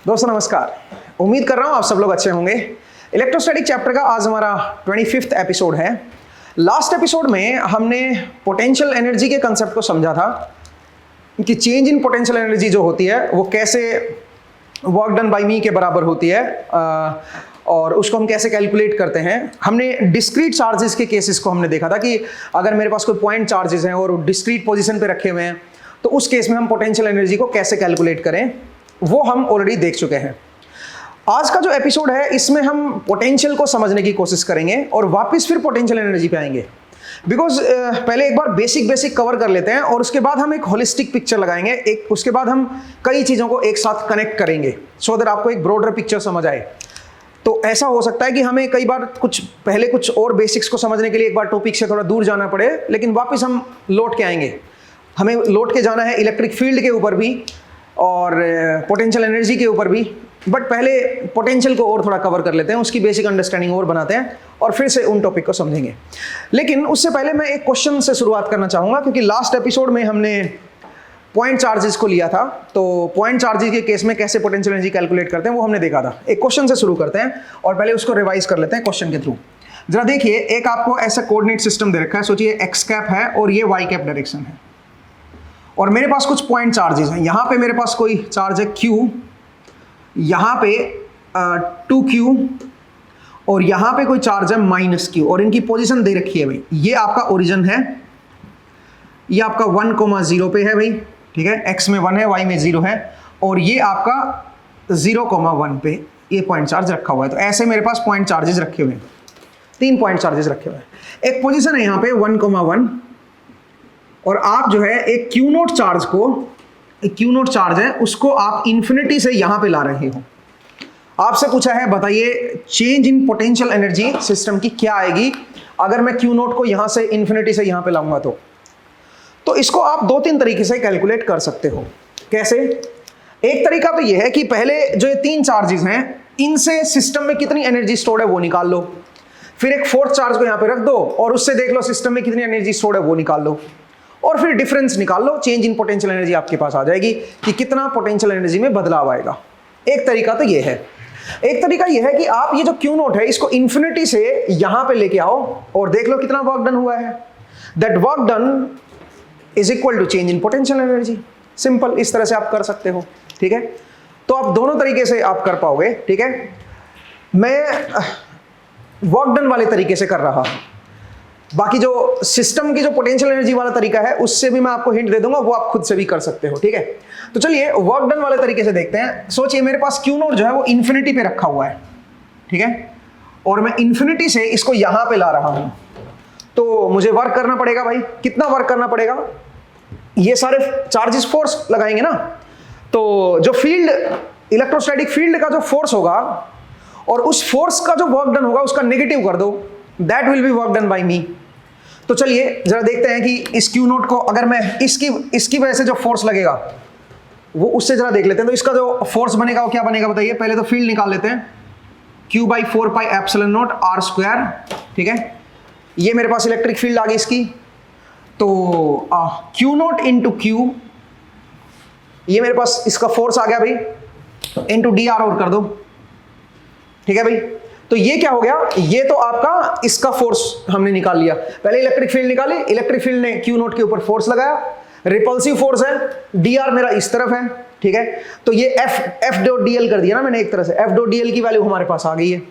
दोस्तों नमस्कार। उम्मीद कर रहा हूँ आप सब लोग अच्छे होंगे। इलेक्ट्रोस्टैटिक चैप्टर का आज हमारा 25वां एपिसोड है। लास्ट एपिसोड में हमने पोटेंशियल एनर्जी के कंसेप्ट को समझा था कि चेंज इन पोटेंशियल एनर्जी जो होती है वो कैसे वर्क डन बाय मी के बराबर होती है और उसको हम कैसे कैलकुलेट करते हैं। हमने डिस्क्रीट चार्जेस के केसेस को हमने देखा था कि अगर मेरे पास कोई पॉइंट चार्जेस हैं और डिस्क्रीट पोजीशन पे रखे हुए हैं तो उस केस में हम पोटेंशियल एनर्जी को कैसे कैलकुलेट करें, वो हम ऑलरेडी देख चुके हैं। आज का जो एपिसोड है इसमें हम पोटेंशियल को समझने की कोशिश करेंगे और वापस फिर पोटेंशियल एनर्जी पे आएंगे। बिकॉज पहले एक बार बेसिक कवर कर लेते हैं और उसके बाद हम एक होलिस्टिक पिक्चर लगाएंगे। उसके बाद हम कई चीज़ों को एक साथ कनेक्ट करेंगे सो दैट आपको एक ब्रॉडर पिक्चर समझ आए। तो ऐसा हो सकता है कि हमें कई बार कुछ और बेसिक्स को समझने के लिए एक बार टॉपिक से थोड़ा दूर जाना पड़े, लेकिन वापस हम लौट के आएंगे। हमें लौट के जाना है इलेक्ट्रिक फील्ड के ऊपर भी और पोटेंशियल एनर्जी के ऊपर भी, बट पहले पोटेंशियल को और थोड़ा कवर कर लेते हैं, उसकी बेसिक अंडरस्टैंडिंग और बनाते हैं और फिर से उन टॉपिक को समझेंगे। लेकिन उससे पहले मैं एक क्वेश्चन से शुरुआत करना चाहूँगा, क्योंकि लास्ट एपिसोड में हमने पॉइंट चार्जेस को लिया था। तो पॉइंट चार्जेस के केस में कैसे पोटेंशियल एनर्जी कैलकुलेट करते हैं वो हमने देखा था। एक क्वेश्चन से शुरू करते हैं और पहले उसको रिवाइज कर लेते हैं क्वेश्चन के थ्रू। जरा देखिए, एक आपको ऐसा कोऑर्डिनेट सिस्टम दे रखा है। सोचिए एक्स कैप है और ये वाई कैप डायरेक्शन है और मेरे पास कुछ पॉइंट चार्जेस हैं। यहाँ पे मेरे पास कोई चार्ज है Q, यहाँ पे 2Q और यहाँ पे कोई चार्ज है -Q और इनकी पोजीशन दे रखी है भाई। ये आपका ओरिजिन है, ये आपका 1,0 पे है भाई, ठीक है। x में 1 है, y में 0 है और ये आपका 0,1 पे ये पॉइंट चार्ज रखा हुआ है। तो ऐसे मेरे पास पॉइंट चार्जेस रखे हुए हैं, 3 पॉइंट चार्जेस रखे हुए हैं। एक पोजीशन है यहाँ पे 1,1 और आप जो है एक Q नोट चार्ज को, एक Q नोट चार्ज है उसको आप इन्फिनिटी से यहाँ पे ला रहे हो। आपसे पूछा है बताइए change in potential energy system की क्या आएगी अगर मैं Q नोट को यहाँ से इन्फिनिटी से यहाँ पे लाऊंगा। तो इसको आप 2-3 तरीके से कैलकुलेट कर सकते हो। कैसे? एक तरीका तो ये है कि पहले जो ये 3 चार्जेस हैं इनसे सिस्टम में कितनी एनर्जी स्टोर्ड है वो निकाल लो, फिर एक 4th चार्ज को यहाँ पे रख दो और उससे देख लो सिस्टम में कितनी एनर्जी स्टोर्ड है वो निकाल लो और फिर डिफरेंस निकाल लो। चेंज इन पोटेंशियल एनर्जी आपके पास आ जाएगी कि कितना पोटेंशियल एनर्जी में बदलाव आएगा। एक तरीका तो ये है। एक तरीका ये है कि आप ये जो Q नोट है इसको इन्फिनिटी से यहां पे लेके आओ और देख लो कितना वर्क डन हुआ है। That work done is equal to change in potential energy. Simple, इस तरह से आप कर सकते हो, ठीक है। तो आप दोनों तरीके से आप कर पाओगे, ठीक है। मैं वर्क डन वाले तरीके से कर रहा हूं, बाकी जो सिस्टम की जो पोटेंशियल एनर्जी वाला तरीका है उससे भी मैं आपको हिंट दे दूंगा, वो आप खुद से भी कर सकते हो, ठीक है। तो चलिए वर्क डन वाले तरीके से देखते हैं। सोचिए मेरे पास Q नोट जो है वो इन्फिनिटी पे रखा हुआ है, ठीक है, और मैं इन्फिनिटी से इसको यहां पे ला रहा हूं। तो मुझे वर्क करना पड़ेगा भाई। कितना वर्क करना पड़ेगा? ये सारे चार्जेस फोर्स लगाएंगे ना, तो जो फील्ड, इलेक्ट्रोस्टैटिक फील्ड का जो फोर्स होगा और उस फोर्स का जो वर्क डन होगा उसका नेगेटिव कर दो, that will be work done by me. तो चलिए जरा देखते हैं कि इस Q नोट को अगर मैं इसकी वजह से जो फोर्स लगेगा वो उससे जरा देख लेते हैं। तो इसका जो फोर्स बनेगा वो क्या बनेगा बताइए? पहले तो फील्ड निकाल लेते हैं, Q/4πε0 r², ठीक है। ये मेरे पास इलेक्ट्रिक फील्ड आ गई इसकी। तो Q नोट इंटू Q, ये मेरे पास इसका फोर्स आ गया भाई, इंटू dr और कर दो, ठीक है भाई। तो ये क्या हो गया? ये तो आपका इसका फोर्स हमने निकाल लिया। पहले इलेक्ट्रिक फील्ड निकाली, इलेक्ट्रिक फील्ड ने Q नोट के ऊपर फोर्स लगाया, रिपल्सिव फोर्स है, dr मेरा इस तरफ है, ठीक है। तो ये F डॉट dl कर दिया ना मैंने एक तरह से। F डॉट dl की वैल्यू हमारे पास आ गई है।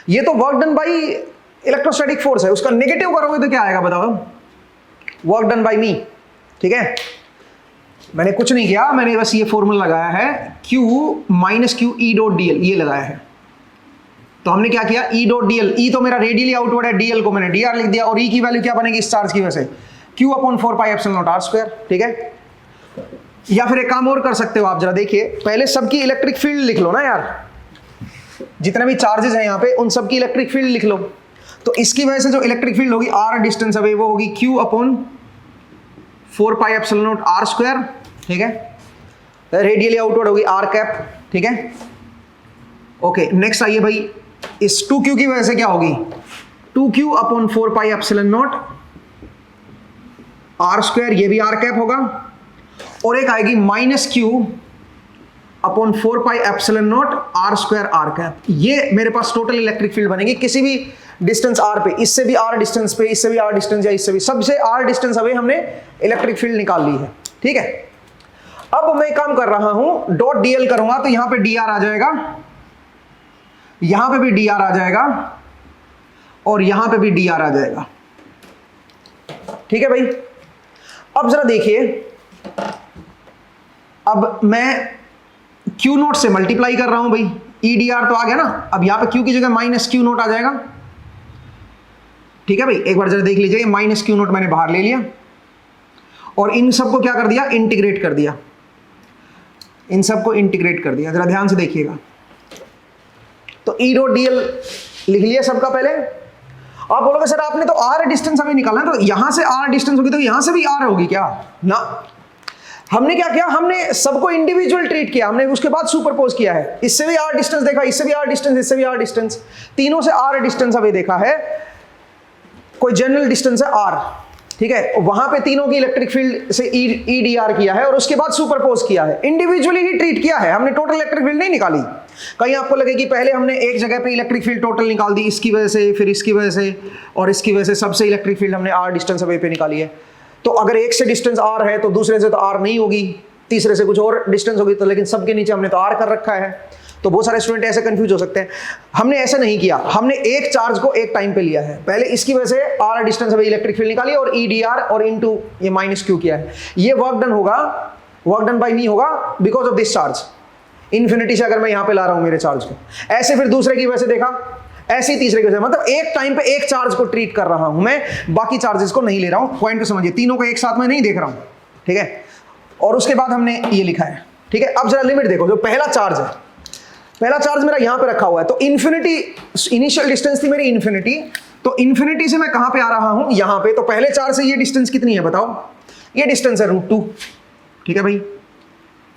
ये तो work done by electrostatic force है, उसका नेगेटिव करोगे तो क्या आएगा बताओ? वर्क डन बाई मी, ठीक है। मैंने कुछ नहीं किया, मैंने बस ये फॉर्मूला लगाया है Q - Q E dot dl, ये लगाया है। तो हमने क्या किया? E डॉट dl, E तो मेरा रेडियली आउटवर्ड है, dl को मैंने dr लिख दिया और E की वैल्यू क्या बनेगी इस चार्ज की वजह से? Q/4πε0 r², ठीक है। या फिर एक काम और कर सकते हो आप, जरा देखिए, पहले सबकी इलेक्ट्रिक फील्ड लिख लो ना यार, जितने भी चार्जेस हैं यहाँ पे उन सबकी इलेक्ट्रिक फील्ड लिख लो। तो इसकी वजह से जो इलेक्ट्रिक फील्ड होगी r डिस्टेंस अवे वो होगी Q/4πε0 r², ठीक है। रेडियली आउटवर्ड होगी r कैप, ठीक है। ओके, नेक्स्ट आइए भाई, इस 2Q की वजह से क्या होगी? 2Q/4πε0 r², ये भी r कैप होगा और एक आएगी -Q upon 4 pi epsilon naught r square r cap. ये मेरे पास टोटल इलेक्ट्रिक फील्ड बनेगी किसी भी डिस्टेंस आर पे, इससे भी आर डिस्टेंस पे, इससे भी आर डिस्टेंस या इससे भी, सबसे आर डिस्टेंस अवे हमने इलेक्ट्रिक फील्ड निकाल ली है। ठीक है, अब मैं काम कर रहा हूं, डॉट डीएल करूंगा तो यहां पे डीआर आ जाएगा, यहां पे भी डीआर आ जाएगा और यहां पे भी डीआर आ जाएगा। ठीक है भाई, अब जरा देखिए, अब मैं Q नोट से मल्टीप्लाई कर रहा हूं भाई, ई डी आर तो आ गया ना, अब यहां पे Q की जगह माइनस Q नोट आ जाएगा। ठीक है भाई, एक बार जरा देख लीजिए, माइनस Q नोट मैंने बाहर ले लिया और इन सबको क्या कर दिया, इंटीग्रेट कर दिया, इन सबको इंटीग्रेट कर दिया। जरा ध्यान से देखिएगा, तो ई डॉट डी एल लिख लिया सबका पहले। आप बोलोगे सर आपने तो आर डिस्टेंस हमें निकालना है, तो यहां से आर डिस्टेंस होगी तो यहां से भी आर होगी क्या? ना, हमने क्या किया, हमने सबको इंडिविजुअल ट्रीट किया, हमने उसके बाद सुपरपोज किया है। इससे भी आर डिस्टेंस देखा, इससे भी आर डिस्टेंस, इससे भी आर डिस्टेंस, तीनों से आर डिस्टेंस हमें देखा है, कोई जनरल डिस्टेंस है आर। ठीक है, वहां पे तीनों की इलेक्ट्रिक फील्ड से ई डी आर किया है और उसके बाद सुपरपोज किया है, इंडिविजुअली ही ट्रीट किया है, हमने टोटल इलेक्ट्रिक फील्ड नहीं निकाली। कहीं आपको लगे कि पहले हमने एक जगह पे इलेक्ट्रिक फील्ड टोटल निकाल दी, इसकी वजह से, फिर इसकी वजह से और इसकी वजह से, सबसे इलेक्ट्रिक फील्ड हमने आर डिस्टेंस अवे पे निकाली है। तो अगर एक से डिस्टेंस आर है तो दूसरे से तो आर नहीं होगी, तीसरे से कुछ और डिस्टेंस होगी, तो लेकिन सबके नीचे हमने तो आर कर रखा है। तो बहुत सारे स्टूडेंट ऐसे कंफ्यूज हो सकते हैं। हमने ऐसा नहीं किया, हमने एक चार्ज को एक टाइम पे लिया है, पहले इसकी वजह से r distance away electric field निकाली और ई डी आर और इनटू ये माइनस क्यू किया है। ये वर्क डन होगा, वर्क डन बाय मी होगा because of this charge. Infinity से अगर मैं यहां पे ला रहा हूं मेरे चार्ज को, ऐसे फिर दूसरे की वजह से देखा, ऐसे ही तीसरे की वजह से, मतलब एक टाइम पे एक चार्ज को ट्रीट कर रहा हूं मैं, बाकी चार्जेस को नहीं ले रहा हूं। पॉइंट को समझिए, तीनों को एक साथ में नहीं देख रहा हूं। ठीक है, और उसके बाद हमने ये लिखा है। ठीक है, अब जरा लिमिट देखो, जो पहला चार्ज है, पहला चार्ज मेरा यहां पे रखा हुआ है, तो इन्फिनिटी, इनिशियल डिस्टेंस थी मेरी इन्फिनिटी, तो इन्फिनिटी से मैं कहां पे आ रहा हूं, यहां पे। तो पहले चार्ज से ये डिस्टेंस कितनी है बताओ, ये डिस्टेंस है √2। ठीक है भाई,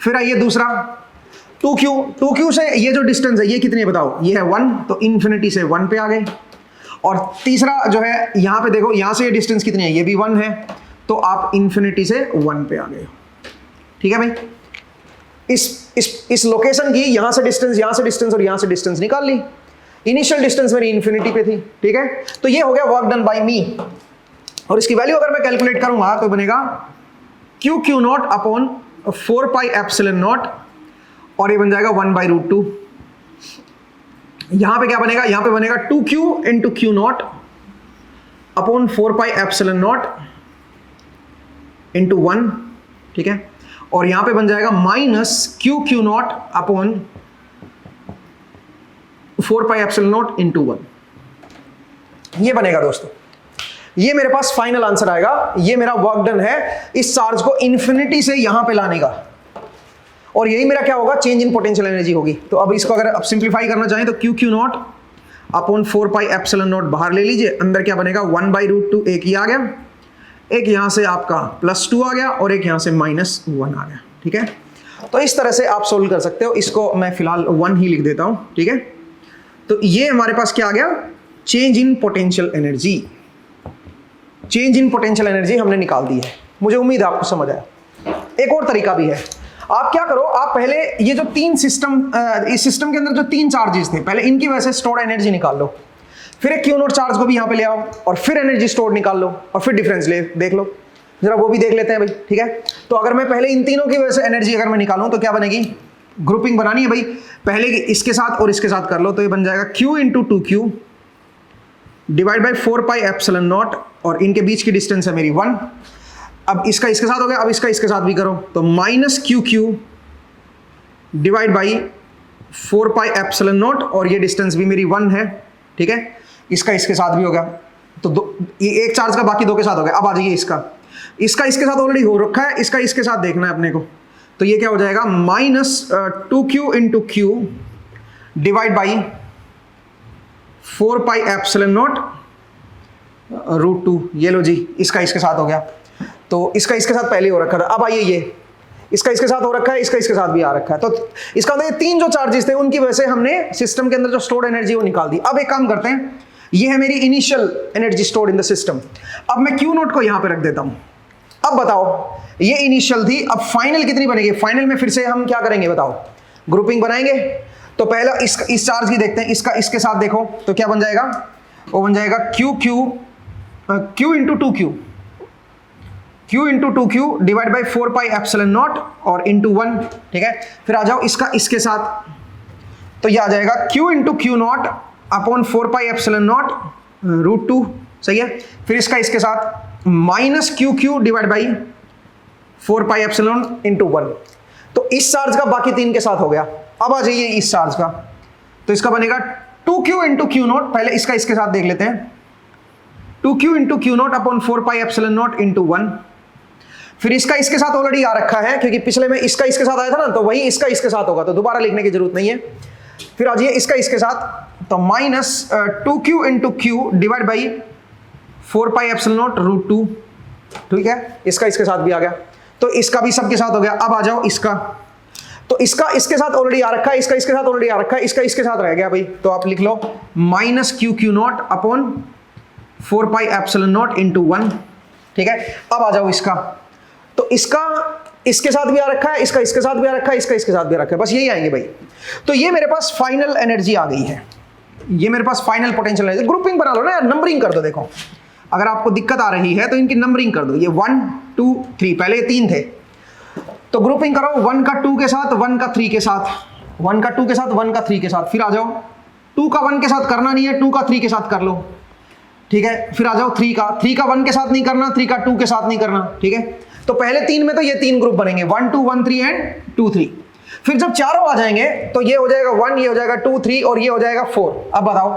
फिर आइए दूसरा 2q, 2q से ये जो डिस्टेंस है ये कितनी है बताओ, ये है 1, तो इन्फिनिटी से 1 पे आ गए। और तीसरा जो है यहां पे देखो, यहां से ये डिस्टेंस कितनी है, ये भी 1 है, तो आप इन्फिनिटी से 1 पे आ गए। ठीक है भाई, इस लोकेशन की यहां से डिस्टेंस और यहां से डिस्टेंस निकाल ली। इनिशियल डिस्टेंस मेरी इन्फिनिटी पे थी। ठीक है, तो ये हो गया वर्क डन बाय मी। और इसकी वैल्यू अगर मैं कैलकुलेट करूंगा तो बनेगा Q naught upon 4 pi epsilon not, और ये बन जाएगा 1/√2। यहां पे क्या बनेगा, यहां पे बनेगा 2q into Q naught upon 4 pi epsilon naught into 1। ठीक है, और यहां पे बन जाएगा minus Q naught upon 4 pi epsilon naught into 1। ये बनेगा दोस्तों, ये मेरे पास फाइनल आंसर आएगा। ये मेरा वर्क डन है इस चार्ज को इन्फिनिटी से यहां पे लाने का, और यही मेरा क्या होगा, चेंज इन पोटेंशियल एनर्जी होगी। तो अब इसको अगर अब सिंप्लीफाई करना चाहें तो Q naught upon 4 pi epsilon not बाहर ले लीजिए, अंदर क्या बनेगा 1/√2, एक ही आ गया, एक यहां से आपका +2 आ गया और एक यहां से -1 आ गया। ठीक है, तो इस तरह से आप सोल्व कर सकते हो। इसको मैं फिलहाल 1 ही लिख देता हूं। ठीक है, तो ये हमारे पास क्या आ गया, change in potential energy. Change in potential energy हमने निकाल दी है। मुझे उम्मीद है आपको समझ आया। एक और तरीका भी है, आप क्या करो, आप पहले ये जो तीन सिस्टम, इस सिस्टम के अंदर जो 3 चार्जेस थे, पहले इनकी वजह से स्टोर्ड एनर्जी निकाल लो, फिर एक Q नॉट चार्ज को भी यहां पे ले आओ और फिर एनर्जी स्टोर्ड निकाल लो और फिर डिफरेंस ले देख लो, जरा वो भी देख लेते हैं भाई। ठीक है, तो अगर मैं पहले इन तीनों की वजह से एनर्जी अगर मैं निकालूं तो क्या बनेगी, ग्रुपिंग बनानी है भाई, पहले इसके साथ और इसके साथ कर लो, तो ये बन जाएगा Q into 2Q divide by 4 pi epsilon not, और इनके बीच की डिस्टेंस है मेरी 1। अब इसका इसके साथ हो गया, अब इसका इसके साथ भी करो, तो -QQ divide by 4 pi epsilon not, और ये डिस्टेंस भी मेरी 1 है। ठीक है, इसका इसके साथ भी हो गया, तो ये एक चार्ज का बाकी 2 के साथ हो गया। अब आ जाइए इसका इसके साथ ऑलरेडी हो रखा है, इसका इसके साथ देखना है अपने को, तो ये क्या हो जाएगा -2Q into Q divide by 4 pi epsilon not √2। ये लो जी, इसका इसके साथ हो गया, तो इसका इसके साथ पहले हो रखा था। अब आइए ये इसका इसके साथ हो रखा है, इसका इसके साथ भी आ रखा है, तो इसका मतलब ये 3 जो चार्जेस थे उनकी वजह से हमने सिस्टम के अंदर जो स्टोर्ड एनर्जी वो निकाल दी। अब एक काम करते हैं, ये है मेरी initial energy stored in the system. अब मैं Q नॉट को यहां पे रख देता हूं। अब बताओ, ये इनिशियल थी, अब फाइनल कितनी बनेगी, फाइनल में फिर से हम क्या करेंगे बताओ, ग्रुपिंग बनाएंगे। तो पहला इस चार्ज की देखते हैं, इसका इसके साथ देखो तो क्या बन जाएगा, वो बन जाएगा Q into 2Q, Q into 2Q divide by 4 pi epsilon not और इंटू 1, ठीक है। फिर आ जाओ इसका इसके साथ, तो ये आ जाएगा Q into Q naught upon 4 pi epsilon naught root 2, सही है। फिर इसका इसके साथ minus QQ divide by 4 pi epsilon into 1। तो इस चार्ज का बाकी 3 के साथ हो गया। अब आ जाइए इस चार्ज का, तो इसका बनेगा 2Q इंटू Q नॉट, पहले इसका इसके साथ देख लेते हैं, 2Q into Q naught upon 4 pi epsilon naught into 1। फिर इसका इसके साथ ऑलरेडी आ रखा है, क्योंकि पिछले में इसका इसके साथ आया था ना, तो वही इसका इसके साथ होगा, तो दोबारा लिखने की जरूरत नहीं है। फिर आ जाइए इसका इसके साथ, तो minus 2Q into Q divide by 4 pi epsilon naught root 2, ठीक है। इसका इसके साथ भी आ गया, तो इसका भी सबके साथ हो गया। अब आ जाओ इसका, तो इसका इसके साथ ऑलरेडी आ रखा है, इसका इसके साथ ऑलरेडी आ रखा है, इसका इसके साथ रह गया भाई, तो आप लिख लो minus QQ naught upon 4 pi epsilon naught into 1, ठीक है। अब आ जाओ इसका, तो इसका इसके साथ भी आ रखा है, इसका इसके साथ भी आ रखा है, इसका इसके साथ भी आ रखा है, बस यही आएंगे भाई। तो ये मेरे पास फाइनल एनर्जी आ गई है, ये मेरे पास फाइनल पोटेंशियल एनर्जी। ग्रुपिंग बना लो ना यार, नंबरिंग कर दो। देखो अगर आपको दिक्कत आ रही है तो इनकी नंबरिंग कर दो, ये 1 2 3, पहले ये 3 थे, तो ग्रुपिंग करो 1 का 2 के साथ, 1 का 3 के साथ, 1 का 2 के साथ, 1 का 3 के साथ। फिर आ जाओ 2 का 1 के साथ करना नहीं है, 2 का 3 के साथ कर लो, ठीक है। फिर आ जाओ 3 का 1 के साथ नहीं करना, 3 का 2 के साथ नहीं करना, ठीक है। तो पहले 3 में तो ये 3 ग्रुप बनेंगे, 1 2 1 3 एंड 2 3। फिर जब चारों आ जाएंगे तो ये हो जाएगा 1, ये हो जाएगा 2 3 और ये हो जाएगा 4। अब बताओ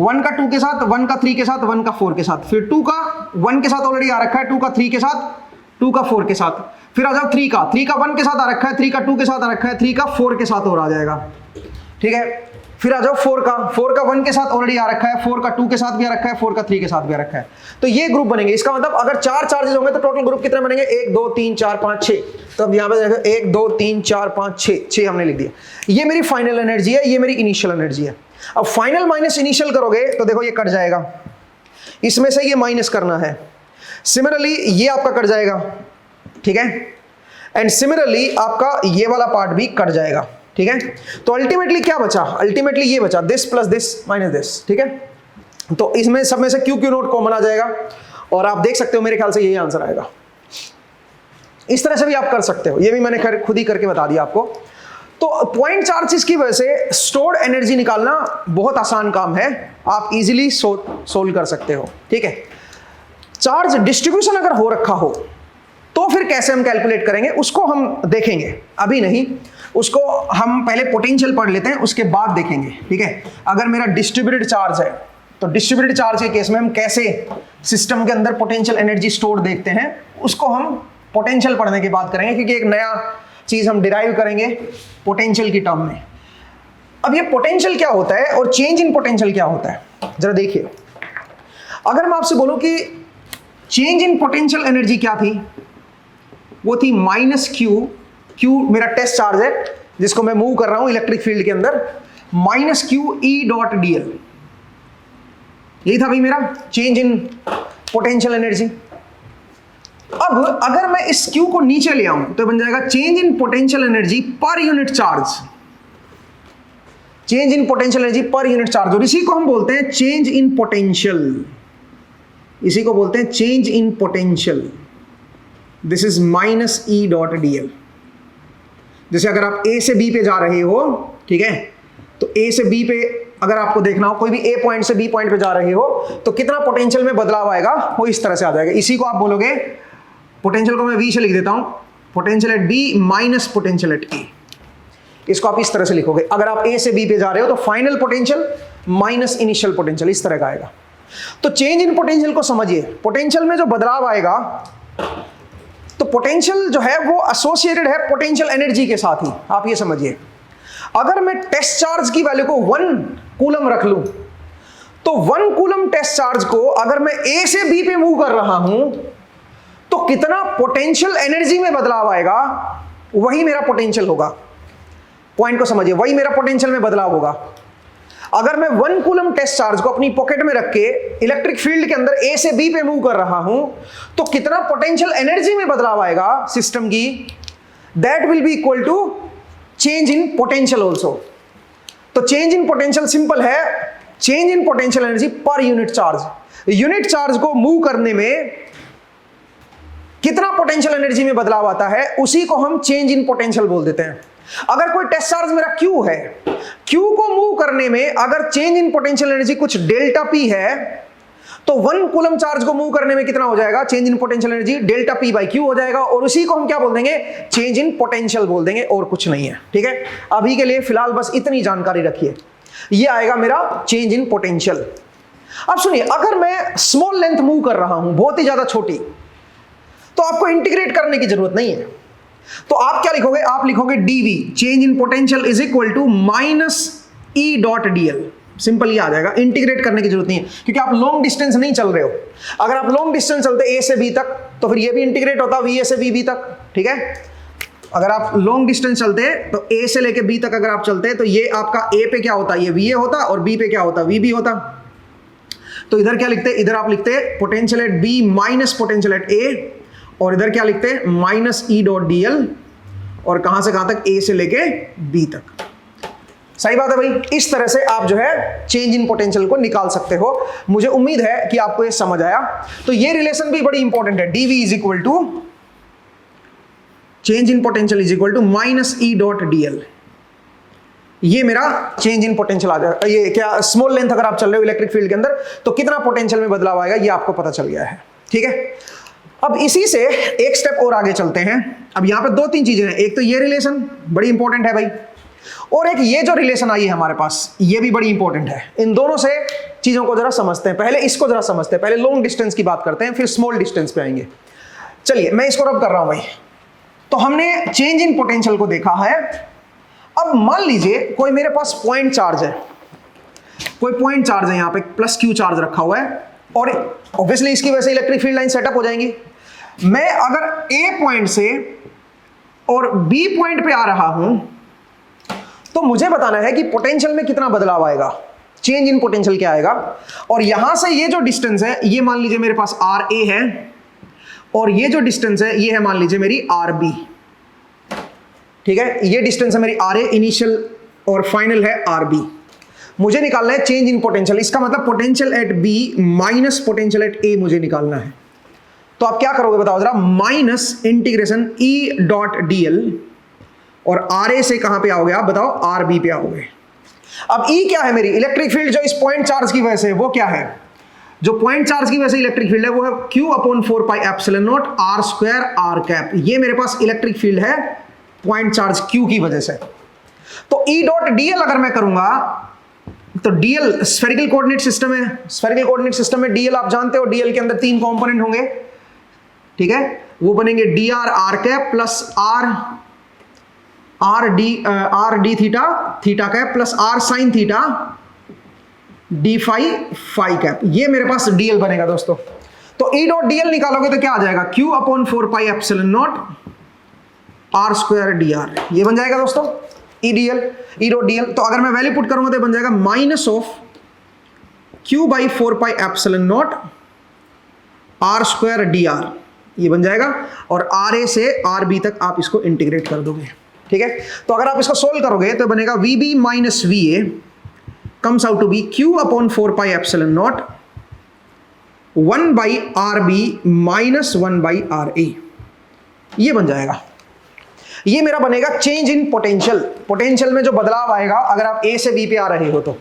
1 का 2 के साथ, 1 का 3 के साथ, 1 का 4 के साथ, फिर 2 का 1 के साथ ऑलरेडी आ रखा है, 2 का 3 के साथ, 2 का 4 के साथ। फिर आ जाओ 3 का 1 के साथ आ रखा है, 3 का 2 के साथ आ रखा है, 3 का 4 के साथ और आ जाएगा, ठीक है। फिर आ जाओ 4 का 1 के साथ ऑलरेडी आ रखा है, 4 का 2 के साथ भी आ रखा है, 4 का 3 के साथ भी आ रखा है। तो ये ग्रुप बनेंगे। इसका मतलब अगर 4 चार्जेस होंगे तो टोटल ग्रुप कितने बनेंगे, 1 2 3 4 5 6। तो अब यहाँ पे देखो 1 2 3 4 5 6 हमने लिख दिया। ये मेरी फाइनल एनर्जी है, ये मेरी इनिशियल एनर्जी है। अब फाइनल माइनस इनिशियल करोगे तो देखो ये कट जाएगा, इसमें से ये माइनस करना है, सिमिलरली ये आपका कट जाएगा, ठीक है। एंड सिमिलरली आपका ये वाला पार्ट भी कट जाएगा, ठीक है। तो अल्टीमेटली क्या बचा, अल्टीमेटली ये बचा, this plus this minus this, ठीक है। तो इसमें सब में से QQ नोट कॉमन आ जाएगा और आप देख सकते हो मेरे ख्याल से यही आंसर आएगा। इस तरह से भी आप कर सकते हो, ये भी मैंने खुद ही करके बता दिया आपको। तो पॉइंट चार्जेस की वजह से स्टोर्ड एनर्जी निकालना बहुत आसान काम है, आप इजीली सोल्व कर सकते हो, ठीक है। चार्ज डिस्ट्रीब्यूशन अगर हो रखा हो तो फिर कैसे हम कैलकुलेट करेंगे उसको हम देखेंगे, अभी नहीं, उसको हम पहले पोटेंशियल पढ़ लेते हैं, उसके बाद देखेंगे, ठीक है। अगर मेरा डिस्ट्रीब्यूटेड चार्ज है तो डिस्ट्रीब्यूटेड चार्ज के केस में हम कैसे सिस्टम के अंदर पोटेंशियल एनर्जी स्टोर देखते हैं, उसको हम पोटेंशियल पढ़ने के बाद करेंगे, क्योंकि एक नया चीज हम डिराइव करेंगे पोटेंशियल की टर्म में। अब ये पोटेंशियल क्या होता है और चेंज इन पोटेंशियल क्या होता है, जरा देखिए। अगर मैं आपसे बोलूं कि चेंज इन पोटेंशियल एनर्जी क्या थी, वो थी माइनस Q मेरा टेस्ट चार्ज है जिसको मैं मूव कर रहा हूं इलेक्ट्रिक फील्ड के अंदर, minus Q E dot dl, यही था भाई मेरा चेंज इन पोटेंशियल एनर्जी। अब अगर मैं इस Q को नीचे ले आऊं तो बन जाएगा change in potential energy per unit charge, change in potential energy per unit charge, और इसी को हम बोलते हैं चेंज इन पोटेंशियल, इसी को बोलते हैं change in potential. This is minus E dot dl। जैसे अगर आप A से B पे जा रहे हो, ठीक है, तो A से B पे अगर आपको देखना हो, कोई भी A पॉइंट से B पॉइंट पे जा रहे हो तो कितना पोटेंशियल में बदलाव आएगा वो इस तरह से आ जाएगा। इसी को आप बोलोगे, पोटेंशियल को मैं V से लिख देता हूं, potential at B minus potential at A, इसको आप इस तरह से लिखोगे। अगर आप A से B पे जा रहे हो तो final potential minus initial potential, इस तरह का आएगा। तो चेंज इन पोटेंशियल को समझिए, पोटेंशियल में जो बदलाव आएगा, तो पोटेंशियल जो है वो एसोसिएटेड है पोटेंशियल एनर्जी के साथ ही, आप ये समझिए। अगर मैं टेस्ट चार्ज की वैल्यू को 1 कूलम रख लूं तो 1 कूलम टेस्ट चार्ज को अगर मैं A से B पे मूव कर रहा हूं तो कितना पोटेंशियल एनर्जी में बदलाव आएगा, वही मेरा पोटेंशियल होगा। पॉइंट को समझिए, वही मेरा पोटेंशियल में बदलाव होगा। अगर मैं 1 कूलम टेस्ट चार्ज को अपनी पॉकेट में रख के इलेक्ट्रिक फील्ड के अंदर A से B पे मूव कर रहा हूं तो कितना पोटेंशियल एनर्जी में बदलाव आएगा सिस्टम की, that will be equal to change in potential also. तो चेंज इन पोटेंशियल सिंपल है, change in potential energy per unit charge. Unit charge को मूव करने में कितना पोटेंशियल एनर्जी में बदलाव आता है, उसी को हम चेंज इन पोटेंशियल बोल देते हैं। अगर कोई टेस्ट चार्ज मेरा Q है, Q को मूव करने में अगर चेंज इन पोटेंशियल एनर्जी कुछ डेल्टा P है, तो 1 कूलम चार्ज को मूव करने में कितना हो जाएगा, change in potential energy delta P by Q हो जाएगा, और उसी को हम क्या बोल देंगे, चेंज इन पोटेंशियल बोल देंगे, और कुछ नहीं है। ठीक है, अभी के लिए फिलहाल बस इतनी जानकारी रखिए, ये आएगा मेरा चेंज इन पोटेंशियल। अब सुनिए, अगर मैं स्मॉल लेंथ मूव कर रहा हूं, बहुत ही ज्यादा छोटी, तो आपको इंटीग्रेट करने की जरूरत नहीं है। तो आप क्या लिखोगे, आप लिखोगे dv change in potential is equal to minus E dot dl। Simple ही आ जाएगा, इंटीग्रेट करने की जरूरत नहीं है, क्योंकि आप लॉन्ग डिस्टेंस नहीं चल रहे हो। अगर आप लॉन्ग डिस्टेंस चलते a से b तक, तो फिर ये भी इंटीग्रेट होता va से vb तक। ठीक है, अगर आप लॉन्ग डिस्टेंस चलते तो a से लेके b तक अगर आप चलते, तो ये आपका a पे क्या होता, ये va होता, और b पे क्या होता, vb होता। तो इधर क्या लिखते, इधर आप लिखते potential at b minus potential at a, और इधर क्या लिखते हैं, minus E dot d L, और कहां से कहां तक, ए से लेके बी तक। सही बात है भाई, इस तरह से आप जो है चेंज इन पोटेंशियल को निकाल सकते हो। मुझे उम्मीद है कि आपको ये समझ आया। तो ये रिलेशन भी बड़ी इंपॉर्टेंट है, dV is equal to change in potential is equal to minus E dot d l. ये मेरा चेंज इन पोटेंशियल आ जाएगा। ये क्या, स्मॉल लेंथ अगर आप चल रहे हो इलेक्ट्रिक फील्ड के अंदर, तो कितना पोटेंशियल में बदलाव आएगा, ये आपको पता चल गया है। ठीक है, अब इसी से एक स्टेप और आगे चलते हैं। अब यहां पे 2-3 चीजें हैं, एक तो ये रिलेशन बड़ी इंपॉर्टेंट है भाई, और एक ये जो रिलेशन आई है हमारे पास, ये भी बड़ी इंपॉर्टेंट है। इन दोनों से चीजों को जरा समझते हैं। पहले इसको जरा समझते हैं, पहले लॉन्ग डिस्टेंस की बात करते हैं, फिर स्मॉल डिस्टेंस पे आएंगे। चलिए मैं इसको रब कर रहा हूं भाई। तो हमने चेंज इन पोटेंशियल को देखा है। अब मान लीजिए कोई मेरे पास पॉइंट चार्ज है, कोई पॉइंट चार्ज है, यहां पे प्लस Q चार्ज रखा हुआ है, और ऑब्वियसली इसकी वजह से इलेक्ट्रिक फील्ड लाइन सेटअप हो जाएंगी। मैं अगर A पॉइंट से और B पॉइंट पे आ रहा हूं, तो मुझे बताना है कि पोटेंशियल में कितना बदलाव आएगा, चेंज इन पोटेंशियल क्या आएगा। और यहां से ये जो डिस्टेंस है, ये मान लीजिए मेरे पास RA है, और ये जो डिस्टेंस है ये है मान लीजिए मेरी RB। ठीक है, ये डिस्टेंस है मेरी RA इनिशियल, और फाइनल है RB। मुझे निकालना है चेंज इन पोटेंशियल, इसका मतलब potential at B minus potential at A मुझे निकालना है। तो आप क्या करोगे बताओ जरा, minus integration E dot dl, और RA से कहां पे आओगे आप बताओ, RB पे आओगे। अब E क्या है मेरी, इलेक्ट्रिक फील्ड जो इस पॉइंट चार्ज की वजह से, वो क्या है, जो पॉइंट चार्ज की वजह से इलेक्ट्रिक फील्ड है, वो है Q/4πε0 r square r cap. ये मेरे पास इलेक्ट्रिक फील्ड है पॉइंट चार्ज Q की वजह से। तो E डॉट dl अगर मैं करूंगा, तो dl स्फेरिकल कोऑर्डिनेट सिस्टम है, स्फेरिकल कोऑर्डिनेट सिस्टम में dl आप जानते हो, dl के अंदर 3 कंपोनेंट होंगे। ठीक है, वो बनेंगे dr r cap plus r d theta cap plus r sine theta d phi cap. ये मेरे पास dl बनेगा दोस्तों। तो E डॉट dl निकालोगे तो क्या आ जाएगा, Q/4πε0 r स्क्वायर dr। ये बन जाएगा दोस्तों E डॉट dl। तो अगर मैं वैल्यू पुट करूंगा तो बन जाएगा minus of Q/4πε0 r square dr, ये बन जाएगा। और RA से RB तक आप इसको इंटीग्रेट कर दोगे। ठीक है, तो अगर आप इसको सोल्व करोगे तो बनेगा VB minus VA comes out to be Q/4πε0 1/RB minus 1/RA। ये बन जाएगा, ये मेरा बनेगा चेंज इन पोटेंशियल। पोटेंशियल में जो बदलाव आएगा अगर आप A से B पे आ रहे हो, तो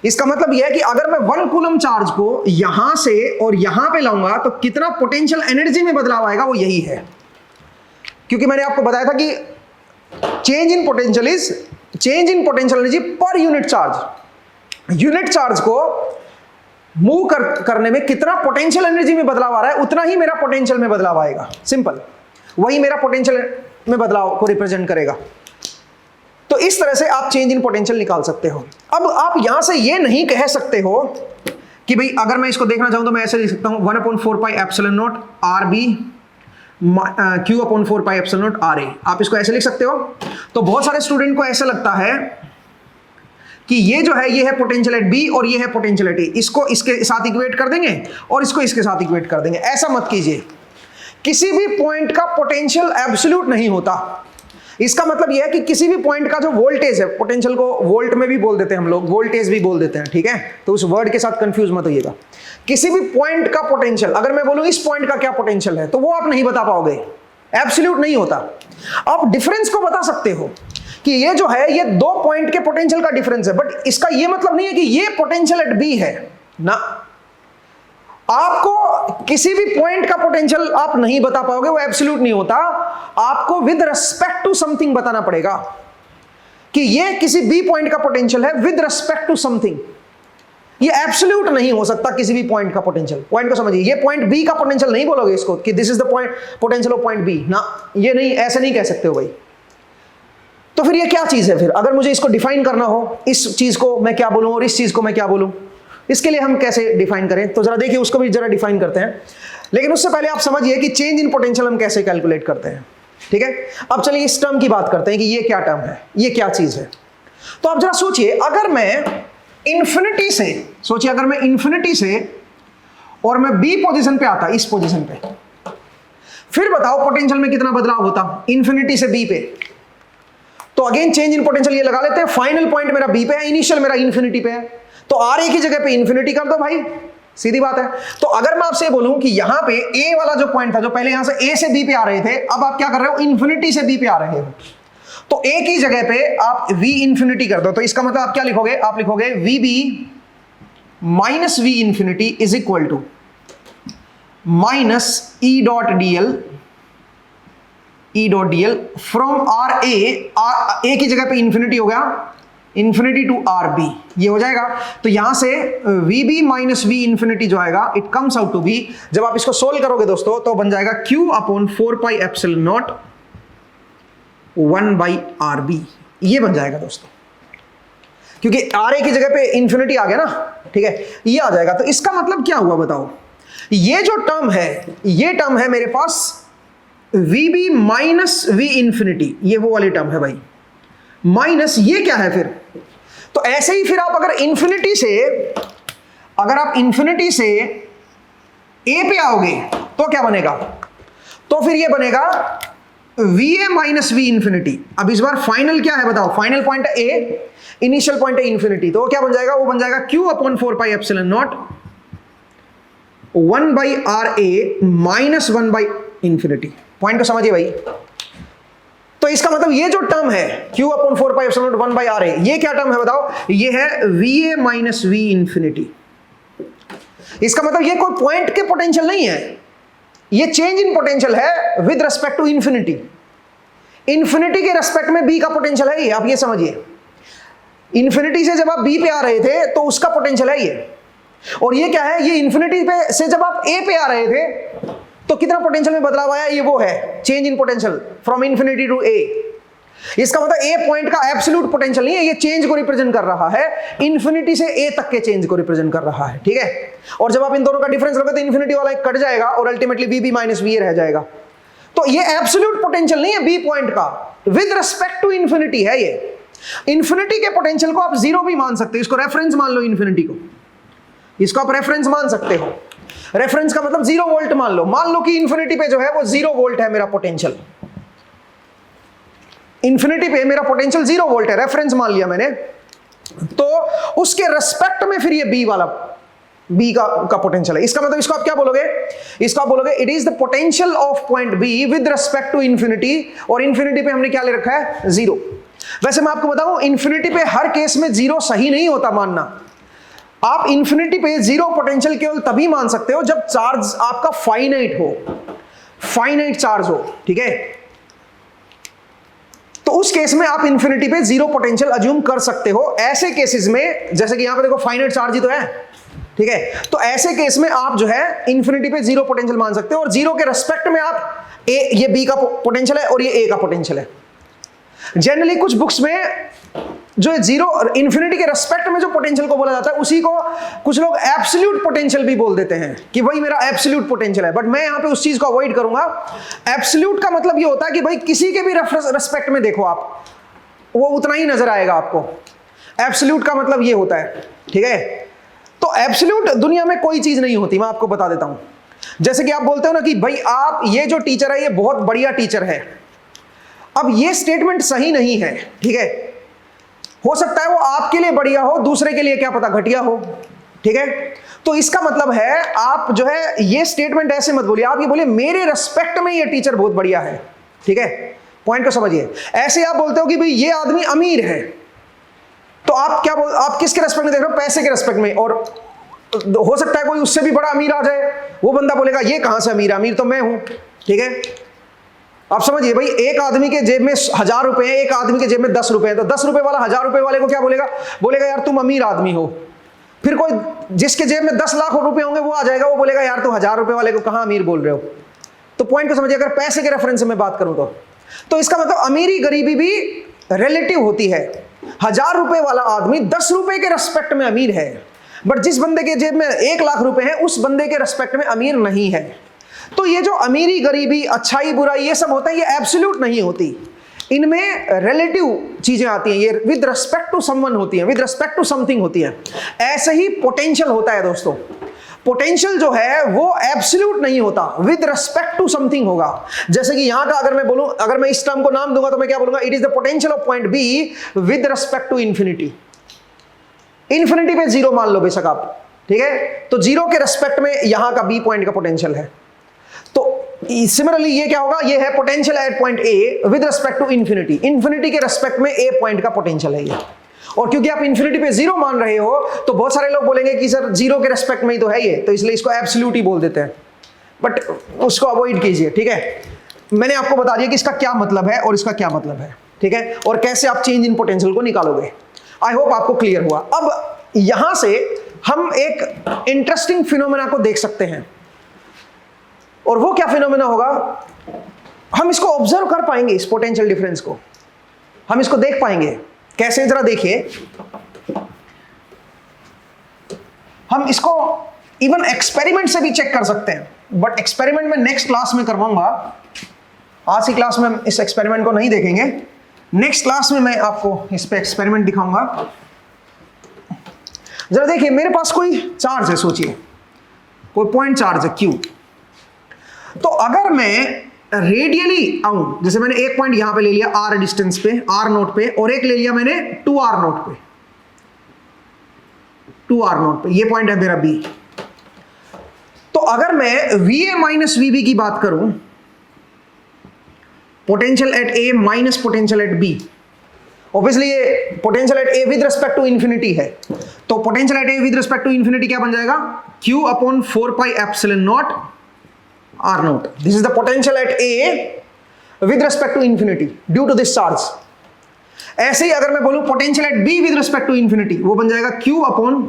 इसका मतलब यह है कि अगर मैं 1 कूलम चार्ज को यहां से और यहां पे लाऊंगा तो कितना पोटेंशियल एनर्जी में बदलाव आएगा, वो यही है। क्योंकि मैंने आपको बताया था कि change in potential is change in potential energy per unit charge. Unit charge को मूव करने में कितना पोटेंशियल एनर्जी में बदलाव आ रहा है, उतना ही मेरा पोटेंशियल में बदलाव आएगा। सिंपल, वही मेरा पोटेंशियल में बदलाव को रिप्रेजेंट करेगा। तो इस तरह से आप चेंज इन पोटेंशियल निकाल सकते हो। अब आप यहां से ये नहीं कह सकते हो कि भाई अगर मैं इसको देखना चाहूं तो मैं ऐसे लिख सकता हूं 1/4πε0 RB Q/4πε0 RA। आप इसको ऐसे लिख सकते हो। तो बहुत सारे स्टूडेंट को ऐसा लगता है कि ये जो है, ये है पोटेंशियल एट B और ये है पोटेंशियल एट A, इसको इसके साथ इक्वेट कर देंगे और इसको इसके साथ इक्वेट कर देंगे। ऐसा मत कीजिए। किसी भी पॉइंट का पोटेंशियल एब्सोल्यूट नहीं होता। इसका मतलब यह है कि किसी भी पॉइंट का जो वोल्टेज है, पोटेंशियल को वोल्ट में भी बोल देते हैं हम लोग, वोल्टेज भी बोल देते हैं, ठीक है, तो उस वर्ड के साथ कंफ्यूज मत होइएगा। किसी भी पॉइंट का पोटेंशियल, अगर मैं बोलूं इस पॉइंट का क्या पोटेंशियल है, तो वो आप नहीं बता पाओगे, एब्सोल्यूट नहीं होता। आप डिफरेंस को बता सकते हो कि ये जो है ये दो पॉइंट के पोटेंशियल का डिफरेंस है, बट इसका ये मतलब नहीं है कि ये पोटेंशियल एट बी है ना। आपको किसी भी पॉइंट का पोटेंशियल आप नहीं बता पाओगे, वो एब्सोल्यूट नहीं होता। आपको विद रिस्पेक्ट टू समथिंग बताना पड़ेगा कि ये किसी बी पॉइंट का पोटेंशियल है विद रिस्पेक्ट टू समथिंग। ये एब्सोल्यूट नहीं हो सकता किसी भी पॉइंट का पोटेंशियल। पॉइंट को समझिए, ये पॉइंट बी का पोटेंशियल नहीं बोलोगे इसको कि this is the point potential of point B ना, ये नहीं, ऐसे नहीं कह सकते हो भाई। तो फिर ये क्या चीज है? फिर अगर मुझे इसको डिफाइन करना हो, इस चीज को मैं क्या बोलूं और इस चीज को मैं क्या बोलूं, इसके लिए हम कैसे डिफाइन करें? तो जरा देखिए, उसको भी जरा डिफाइन करते हैं। लेकिन उससे पहले आप समझिए कि चेंज इन पोटेंशियल हम कैसे कैलकुलेट करते हैं, ठीक है। अब चलिए इस टर्म की बात करते हैं कि ये क्या टर्म है, ये क्या चीज है। तो आप जरा सोचिए, अगर मैं इंफिनिटी से, सोचिए अगर मैं इंफिनिटी से और मैं बी पोजीशन पे आता, इस पोजीशन पे, फिर बताओ पोटेंशियल में कितना बदलाव होता इंफिनिटी से बी पे। तो अगेन चेंज इन पोटेंशियल ये लगा लेते हैं, फाइनल पॉइंट मेरा बी पे है, इनिशियल मेरा इंफिनिटी पे है, तो आर ए की जगह पे इंफिनिटी कर दो भाई, सीधी बात है। तो अगर मैं आपसे बोलूं कि यहां पे ए वाला जो पॉइंट था, जो पहले यहां से ए से बी पे आ रहे थे, अब आप क्या कर रहे हो, इंफिनिटी से बी पे आ रहे हो, तो ए की जगह पे आप वी इंफिनिटी कर दो। तो इसका मतलब आप क्या लिखोगे, आप लिखोगे V B minus V infinity is equal to minus E dot DL from R A की जगह पे इंफिनिटी हो गया, इंफिनिटी टू आर बी, ये हो जाएगा। तो यहां से V B minus V infinity जो आएगा, it comes out to be, जब आप इसको सोल्व करोगे दोस्तों, तो बन जाएगा q upon 4 pi epsilon naught 1 by r B, ये बन जाएगा दोस्तों, क्योंकि आर ए की जगह पे इंफिनिटी आ गया ना, ठीक है, ये आ जाएगा। तो इसका मतलब क्या हुआ बताओ, ये जो टर्म है, ये टर्म है मेरे पास V B minus V infinity, ये वो वाली टर्म है भाई, माइनस ये क्या है फिर। तो ऐसे ही फिर आप अगर इंफिनिटी से ए पे आओगे तो क्या बनेगा, तो फिर ये बनेगा we A minus V infinity. अब इस बार फाइनल क्या है बताओ, फाइनल पॉइंट है ए, इनिशियल पॉइंट है इंफिनिटी, तो क्या बन जाएगा, वो बन जाएगा q upon 4 pi epsilon naught 1 by are A minus 1 by infinity. Point को समझिए भाई। तो इसका मतलब ये जो टर्म है q upon 4 pi epsilon naught 1 by are A, ये क्या टर्म है बताओ, ये है V A minus V infinity. इसका मतलब ये कोई पॉइंट के पोटेंशियल नहीं है, ये चेंज इन पोटेंशियल है with respect to infinity. Infinity के रेस्पेक्ट में बी का पोटेंशियल है ये, आप ये समझिए। इंफिनिटी से जब आप बी पे आ रहे थे तो उसका पोटेंशियल है ये, और ये क्या है, ये इंफिनिटी पे से जब आप ए पे आ रहे थे तो कितना पोटेंशियल में बदलाव आया, ये वो है change in potential from infinity to A. इसका मतलब ए पॉइंट का एब्सोल्यूट पोटेंशियल नहीं है, ये चेंज को रिप्रेजेंट कर रहा है, इंफिनिटी से ए तक के चेंज को रिप्रेजेंट कर रहा है, ठीक है। और जब आप इन दोनों का डिफरेंस लोगे तो इंफिनिटी वाला एक कट जाएगा और ultimately B B minus V रह जाएगा। तो ये एब्सोल्यूट पोटेंशियल नहीं है बी पॉइंट का, विद रिस्पेक्ट टू इंफिनिटी है ये। इंफिनिटी के पोटेंशियल को आप जीरो भी मान सकते हो, इसको रेफरेंस मान लो, इंफिनिटी को इसको आप रेफरेंस मान सकते हो। रेफरेंस का मतलब 0 वोल्ट मान लो कि इंफिनिटी पे जो है वो 0 वोल्ट है मेरा पोटेंशियल, इंफिनिटी पे मेरा पोटेंशियल 0 वोल्ट है, रेफरेंस मान लिया मैंने। तो उसके रेस्पेक्ट में फिर ये बी वाला बी का पोटेंशियल है। इसका मतलब इसको आप क्या बोलोगे, इसको आप बोलोगे it is the potential of point B with respect to infinity, और इंफिनिटी पे हमने क्या ले रखा है, 0। वैसे मैं आपको बताऊं, इंफिनिटी पे हर केस में 0 सही नहीं होता मानना। आप इंफिनिटी पे 0 पोटेंशियल केवल तभी मान सकते हो जब चार्ज आपका फाइनाइट हो, फाइनाइट चार्ज हो, ठीक है। तो उस केस में आप इंफिनिटी पे 0 पोटेंशियल अज्यूम कर सकते हो। ऐसे केसेस में, जैसे कि यहां पे देखो फाइनाइट चार्ज ही तो है, ठीक है, तो ऐसे केस में आप जो है इंफिनिटी पे 0 पोटेंशियल मान सकते हो, और 0 के रेस्पेक्ट में आप ये बी का पोटेंशियल है और ये ए का पोटेंशियल है। जनरली कुछ बुक्स में जो 0 इंफिनिटी के रेस्पेक्ट में जो पोटेंशियल को बोला जाता है उसी को कुछ लोग एब्सोल्यूट पोटेंशियल भी बोल देते हैं कि भाई मेरा एब्सोल्यूट पोटेंशियल है, बट मैं यहां पे उस चीज को अवॉइड करूंगा। एब्सोल्यूट का मतलब ये होता है कि भाई किसी के भी रेस्पेक्ट में देखो आप, वो उतना ही नजर आएगा आपको। एब्सोल्यूट का मतलब ये होता है, ठीक है। तो एब्सोल्यूट दुनिया में कोई चीज नहीं होती, मैं आपको बता देता हूं। जैसे कि आप बोलते हो ना कि भाई आप ये जो टीचर है ये बहुत बढ़िया टीचर है, अब ये स्टेटमेंट सही नहीं है, ठीक है। हो सकता है वो आपके लिए बढ़िया हो, दूसरे के लिए क्या पता घटिया हो, ठीक है। तो इसका मतलब है आप जो है ये स्टेटमेंट ऐसे मत बोलिए, आप ये बोलिए मेरे रेस्पेक्ट में ये टीचर बहुत बढ़िया है, ठीक है। पॉइंट को समझिए। ऐसे आप बोलते हो कि भाई ये आदमी अमीर है, तो आप क्या बोल, आप किसके रेस्पेक्ट में देख रहे हो? पैसे के रेस्पेक्ट में। और हो सकता है कोई उससे भी बड़ा अमीर आ जाए, वो बंदा बोलेगा ये कहां से अमीर है, अमीर तो मैं हूं, ठीक है। आप समझिए भाई, एक आदमी के जेब में 1000 रुपए है, एक आदमी के जेब में 10 रुपए है, तो 10 रुपए वाला 1000 रुपए वाले को क्या बोलेगा? बोलेगा यार तुम अमीर आदमी हो। फिर कोई जिसके जेब में 10 लाख रुपए होंगे वो आ जाएगा, वो बोलेगा यार तू 1000 रुपए वाले को कहां अमीर बोल रहे हो। तो पॉइंट को समझिए, अगर पैसे के रेफरेंस में बात करूं तो इसका मतलब अमीरी गरीबी भी रिलेटिव होती है। 1000 रुपए वाला आदमी 10 रुपए के रेस्पेक्ट में अमीर है, बट जिस बंदे के जेब में 1 लाख रुपए है उस बंदे के रेस्पेक्ट में अमीर नहीं है। तो ये जो अमीरी गरीबी, अच्छाई बुराई, ये सब होता है, ये एब्सोल्यूट नहीं होती, इनमें रिलेटिव चीजें आती हैं, ये विद रिस्पेक्ट टू समवन होती हैं, विद रिस्पेक्ट टू समथिंग होती हैं। ऐसे ही पोटेंशियल होता है दोस्तों, पोटेंशियल जो है वो एब्सोल्यूट नहीं होता, विद रिस्पेक्ट टू समथिंग होगा। जैसे कि यहां का अगर मैं बोलूं, अगर मैं इस टर्म को नाम दूंगा तो मैं क्या बोलूंगा? It is the potential of point B with respect to infinity. Infinity पे 0 मान लो बेशक आप, ठीक है। तो 0 के रिस्पेक्ट में यहां का बी पॉइंट का पोटेंशियल है। तो सिमिलरली ये क्या होगा? ये है potential at point A with respect to infinity. Infinity के रिस्पेक्ट में ए पॉइंट का पोटेंशियल है ये। और क्योंकि आप इंफिनिटी पे 0 मान रहे हो तो बहुत सारे लोग बोलेंगे कि सर 0 के रिस्पेक्ट में ही तो है ये, तो इसलिए इसको एब्सोल्यूट ही बोल देते हैं, बट उसको अवॉइड कीजिए, ठीक है। मैंने आपको बता दिया कि इसका क्या मतलब है और इसका क्या मतलब है, ठीक है, और कैसे आप चेंज इन पोटेंशियल को निकालोगे। आई होप आपको क्लियर हुआ। अब यहां से हम एक इंटरेस्टिंग फिनोमेना को देख सकते हैं, और वो क्या फिनोमेना होगा? हम इसको ऑब्जर्व कर पाएंगे, इस पोटेंशियल डिफरेंस को हम इसको देख पाएंगे। कैसे? जरा देखिए, हम इसको इवन एक्सपेरिमेंट से भी चेक कर सकते हैं, बट एक्सपेरिमेंट में नेक्स्ट क्लास में करवाऊंगा। आज की क्लास में इस एक्सपेरिमेंट को नहीं देखेंगे, नेक्स्ट क्लास में मैं आपको इस पे एक्सपेरिमेंट दिखाऊंगा। जरा देखिए, मेरे पास कोई चार्ज है, सोचिए कोई पॉइंट चार्ज है Q। तो अगर मैं रेडियली आऊं, जैसे मैंने एक पॉइंट यहां पे ले लिया r डिस्टेंस पे, r नोट पे, और एक ले लिया मैंने 2r नोट पे, 2r नोट पे, ये पॉइंट है मेरा B। तो अगर मैं VA माइनस VB की बात करूं, potential at A minus potential at B, obviously ये potential at A with respect to infinity है, तो potential at A with respect to infinity क्या बन जाएगा? Q upon 4 pi epsilon naught R naught. This is the potential at A with respect to infinity due to this charge. ऐसे ही अगर मैं बोलूं potential at B with respect to infinity, वो बन जाएगा Q upon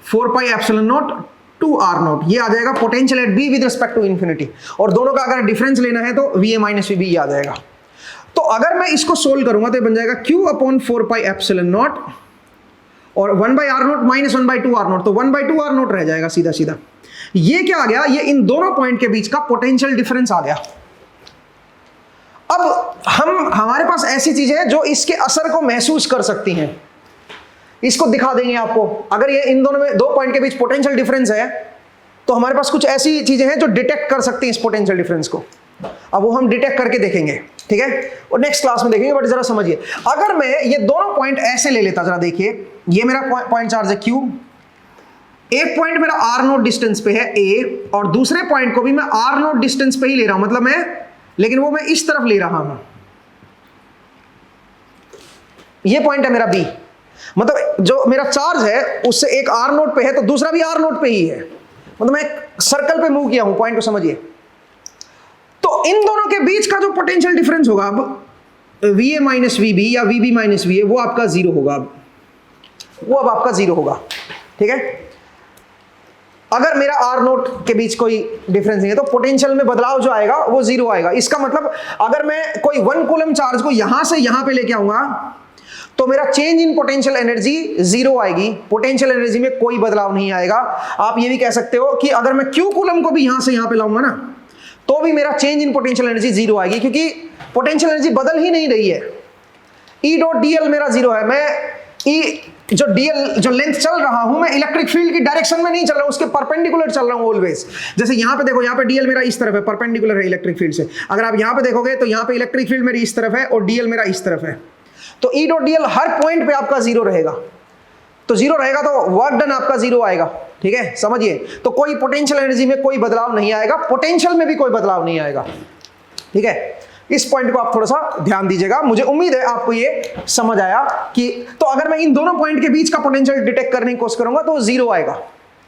4 pi epsilon not 2R not. ये आ जाएगा potential at B with respect to infinity। और दोनों का अगर डिफरेंस लेना है तो VA माइनस VB आ जाएगा। तो अगर मैं इसको सोल्व करूंगा तो ये बन जाएगा Q upon 4 pi epsilon not और 1 by R not minus 1 by 2R not, तो 1 बाई 2R नॉट रह जाएगा सीधा सीधा। ये क्या आ गया? ये इन दोनों पॉइंट के बीच का पोटेंशियल डिफरेंस आ गया। अब हमारे पास ऐसी चीजें हैं जो इसके असर को महसूस कर सकती हैं, इसको दिखा देंगे आपको। अगर ये इन दोनों में 2 पॉइंट के बीच पोटेंशियल डिफरेंस है तो हमारे पास कुछ ऐसी चीजें हैं जो डिटेक्ट कर सकती हैं इस पोटेंशियल डिफरेंस को। अब वो हम डिटेक्ट करके देखेंगे, ठीक है, और नेक्स्ट क्लास में देखेंगे। बट जरा समझिए, अगर मैं ये दोनों पॉइंट ऐसे ले लेता, जरा देखिए, ये मेरा पॉइंट चार्ज है Q, एक पॉइंट मेरा R नोट डिस्टेंस पे है A, और दूसरे पॉइंट को भी मैं R नोट डिस्टेंस पे ही ले रहा हूं, मतलब लेकिन वो मैं इस तरफ ले रहा हूं। ये पॉइंट है मेरा B, मतलब जो मेरा चार्ज है उससे एक R नोट पे है तो दूसरा भी R नोट पे ही है, मतलब मैं एक सर्कल पे मूव किया हूं। पॉइंट को समझिए। तो इन दोनों के बीच का जो पोटेंशियल डिफरेंस होगा, अब VA माइनस VB या VB माइनस VA, वो आपका 0 होगा। अब आपका 0 होगा, ठीक है। अगर मेरा R नोट के बीच कोई डिफरेंस नहीं है तो पोटेंशियल में बदलाव जो आएगा वो 0 आएगा। इसका मतलब अगर मैं कोई 1 कूलम चार्ज को यहां से यहां पे लेके आऊंगा तो मेरा चेंज इन पोटेंशियल एनर्जी 0 आएगी, पोटेंशियल एनर्जी में कोई बदलाव नहीं आएगा। आप ये भी कह सकते हो कि अगर मैं Q कूलम को भी यहां से यहां पे लाऊंगा ना तो भी मेरा चेंज इन पोटेंशियल एनर्जी 0 आएगी, क्योंकि पोटेंशियल एनर्जी बदल ही नहीं रही है। E डॉट dl मेरा 0 है, मैं E जो डीएल जो लेंथ चल रहा हूं मैं इलेक्ट्रिक फील्ड की डायरेक्शन में नहीं चल रहा हूं, उसके परपेंडिकुलर चल रहा हूं ऑलवेज। जैसे यहां पे देखो, यहां पे डीएल मेरा इस तरफ है, परपेंडिकुलर है इलेक्ट्रिक फील्ड से। अगर आप यहां पे देखोगे तो यहां पे इलेक्ट्रिक फील्ड मेरी इस तरफ है और डीएल मेरा इस तरफ है, तो ई डॉट डीएल हर पॉइंट पे आपका जीरो रहेगा। तो जीरो रहेगा तो वर्क डन आपका जीरो आएगा, ठीक है, समझिए। तो कोई पोटेंशियल एनर्जी में कोई बदलाव नहीं आएगा, पोटेंशियल में भी कोई बदलाव नहीं आएगा, ठीक है। इस पॉइंट को आप थोड़ा सा ध्यान दीजिएगा। मुझे उम्मीद है आपको ये समझ आया कि तो अगर मैं इन दोनों पॉइंट के बीच का पोटेंशियल डिटेक्ट करने की कोशिश करूंगा तो जीरो आएगा,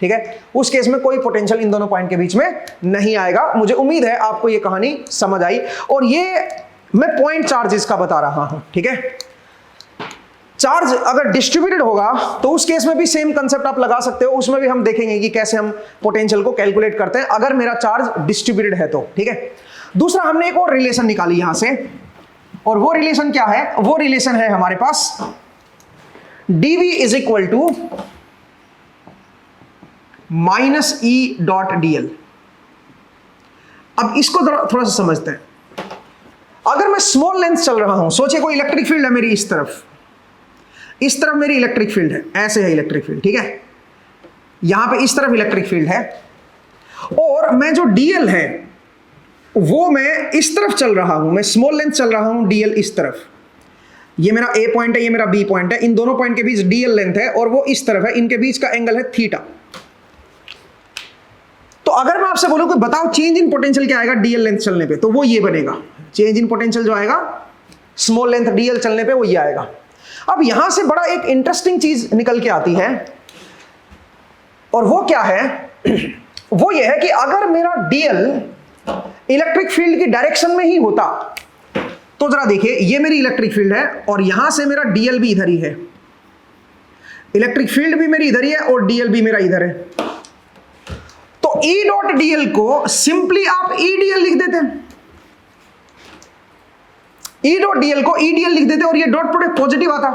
ठीक है। उस केस में कोई पोटेंशियल इन दोनों पॉइंट के बीच में नहीं आएगा। मुझे उम्मीद है आपको ये कहानी समझ आई। और ये मैं पॉइंट चार्जेस का बता रहा हूं, ठीक है। चार्ज अगर डिस्ट्रीब्यूटेड होगा तो उस केस में भी सेम कंसेप्ट आप लगा सकते हो, उसमें भी हम देखेंगे कि कैसे हम पोटेंशियल को कैलकुलेट करते हैं अगर मेरा चार्ज डिस्ट्रीब्यूटेड है तो, ठीक है। दूसरा हमने एक और रिलेशन निकाली यहां से, और वो रिलेशन क्या है? वो रिलेशन है हमारे पास dv is equal to minus E dot dl. अब इसको थोड़ा सा समझते हैं। अगर मैं स्मॉल लेंथ चल रहा हूं, सोचिए कोई इलेक्ट्रिक फील्ड है मेरी इस तरफ मेरी इलेक्ट्रिक फील्ड है, ऐसे है इलेक्ट्रिक फील्ड, ठीक है। यहां पे इस तरफ इलेक्ट्रिक फील्ड है और मैं जो डीएल है वो मैं इस तरफ चल रहा हूं, मैं स्मॉल लेंथ चल रहा हूं, डीएल इस तरफ। ये मेरा ए पॉइंट है, ये मेरा बी पॉइंट है, इन दोनों पॉइंट के बीच डीएल लेंथ है और वो इस तरफ है, इनके बीच का एंगल है थीटा। तो अगर मैं आपसे बोलूं कि बताओ चेंज इन पोटेंशियल क्या आएगा डीएल लेंथ चलने पे, तो वो ये बनेगा। चेंज इन पोटेंशियल जो आएगा स्मॉल लेंथ डीएल चलने पे वो ये आएगा। अब यहां से बड़ा एक इंटरेस्टिंग चीज निकल के आती है, और वो क्या है? वो ये है कि अगर मेरा डीएल इलेक्ट्रिक फील्ड की डायरेक्शन में ही होता तो जरा देखिए, ये मेरी इलेक्ट्रिक फील्ड है और यहां से मेरा डीएल भी इधर ही है, इलेक्ट्रिक फील्ड भी मेरी इधर ही है और डीएल भी मेरा इधर है। तो ई डॉट डीएल को सिंपली आप ई डीएल लिख देते हैं, ई डॉट डीएल को ई डीएल लिख देते और ये डॉट प्रोडक्ट पॉजिटिव आता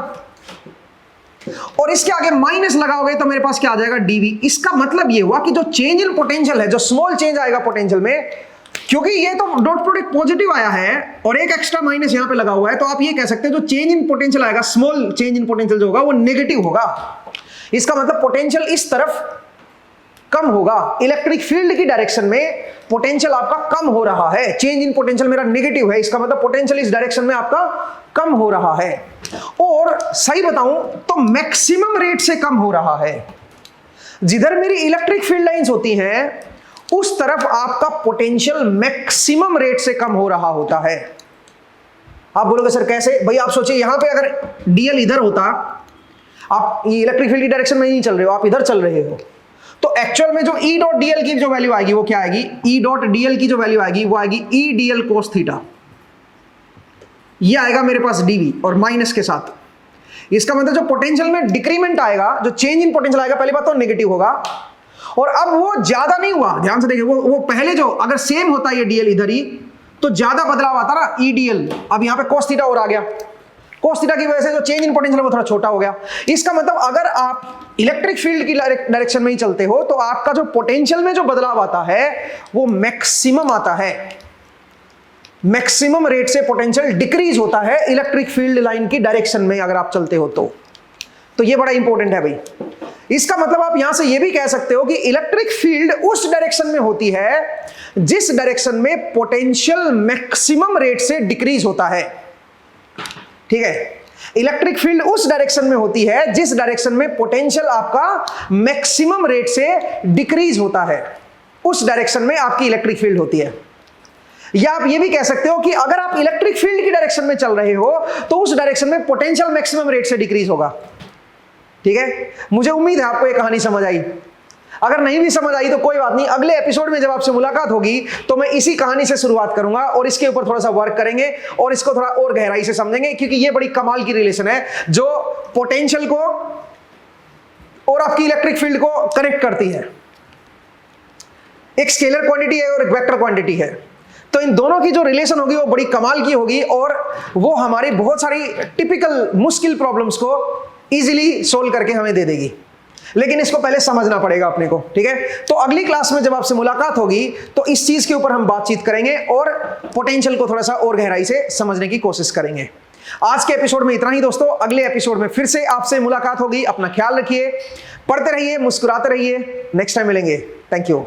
और इसके आगे माइनस लगाओगे तो मेरे पास क्या आ जाएगा? डीवी। इसका मतलब ये हुआ कि जो चेंज इन पोटेंशियल है, जो स्मॉल चेंज आएगा पोटेंशियल में, क्योंकि ये तो डॉट प्रोडक्ट पॉजिटिव आया है और एक एक्स्ट्रा माइनस यहां पे लगा हुआ है, तो आप ये कह सकते हैं जो चेंज इन पोटेंशियल आएगा, स्मॉल चेंज इन पोटेंशियल जो होगा वो नेगेटिव होगा। इसका मतलब पोटेंशियल इस तरफ कम होगा, इलेक्ट्रिक फील्ड की डायरेक्शन में पोटेंशियल आपका कम हो रहा है। चेंज इन पोटेंशियल मेरा नेगेटिव है, इसका मतलब पोटेंशियल इस डायरेक्शन में आपका कम हो रहा है, और सही बताऊं तो मैक्सिमम रेट से कम हो रहा है। जिधर मेरी इलेक्ट्रिक फील्ड लाइंस होती हैं उस तरफ आपका पोटेंशियल मैक्सिमम रेट से कम हो रहा होता है। आप बोलोगे सर कैसे? भाई आप सोचिए, यहां पे अगर डीएल इधर होता, आप ये इलेक्ट्रिक फील्ड की डायरेक्शन में नहीं चल रहे हो, आप इधर चल रहे हो, तो एक्चुअल में जो ई डॉट डीएल की जो वैल्यू आएगी वो क्या आएगी? ई डॉट डीएल की जो वैल्यू आएगी वो आएगी ई डीएल कोस थीटा। ये आएगा मेरे पास डीवी और माइनस के साथ। इसका मतलब जो पोटेंशियल में डिक्रीमेंट आएगा, जो चेंज इन पोटेंशियल आएगा, पहली बात तो नेगेटिव होगा, और अब वो ज्यादा नहीं हुआ, ध्यान से देखिए, वो पहले जो अगर सेम होता ये डीएल इधर ही तो ज्यादा बदलाव आता ना ई डीएल, अब यहां पे कोस थीटा और आ गया, कोस थीटा की वजह से जो चेंज इन पोटेंशियल वो थोड़ा छोटा हो गया। इसका मतलब अगर आप इलेक्ट्रिक फील्ड की डायरेक्शन में ही चलते हो तो आपका जो पोटेंशियल में जो बदलाव आता है वो मैक्सिमम आता है, मैक्सिमम रेट से पोटेंशियल डिक्रीज होता है इलेक्ट्रिक फील्ड लाइन की डायरेक्शन में अगर आप चलते हो तो ये बड़ा इंपॉर्टेंट है भाई। इसका मतलब आप यहां से ये भी कह सकते हो कि इलेक्ट्रिक फील्ड उस डायरेक्शन में होती है जिस डायरेक्शन में पोटेंशियल मैक्सिमम रेट से डिक्रीज होता है, ठीक है। इलेक्ट्रिक फील्ड उस डायरेक्शन में होती है जिस डायरेक्शन में पोटेंशियल आपका मैक्सिमम रेट से डिक्रीज होता है, उस डायरेक्शन में आपकी इलेक्ट्रिक फील्ड होती है। या आप ये भी कह सकते हो कि अगर आप इलेक्ट्रिक फील्ड की डायरेक्शन में चल रहे हो तो उस डायरेक्शन में पोटेंशियल मैक्सिमम रेट से डिक्रीज होगा, ठीक है। मुझे उम्मीद है आपको ये कहानी समझ आई। अगर नहीं भी समझ आई तो कोई बात नहीं, अगले एपिसोड में जब आपसे मुलाकात होगी तो मैं इसी कहानी से शुरुआत करूंगा और इसके ऊपर थोड़ा सा वर्क करेंगे और इसको थोड़ा और गहराई से समझेंगे, क्योंकि ये बड़ी कमाल की रिलेशन है जो पोटेंशियल को और आपकी इलेक्ट्रिक फील्ड को कनेक्ट करती है। एक स्केलर क्वांटिटी है और एक वेक्टर क्वांटिटी है, तो इन दोनों की जो रिलेशन होगी वो बड़ी कमाल की होगी और वो हमारी बहुत सारी टिपिकल मुश्किल प्रॉब्लम्स को इजीली सोल्व करके हमें दे देगी। लेकिन इसको पहले समझना पड़ेगा अपने को, ठीक है। तो अगली क्लास में जब आपसे मुलाकात होगी तो इस चीज के ऊपर हम बातचीत करेंगे और पोटेंशियल को थोड़ा सा और गहराई से समझने की कोशिश करेंगे। आज के एपिसोड में इतना ही दोस्तों, अगले एपिसोड में फिर से आपसे मुलाकात होगी। अपना ख्याल रखिए, पढ़ते रहिए, मुस्कुराते रहिए। नेक्स्ट टाइम मिलेंगे। Thank you.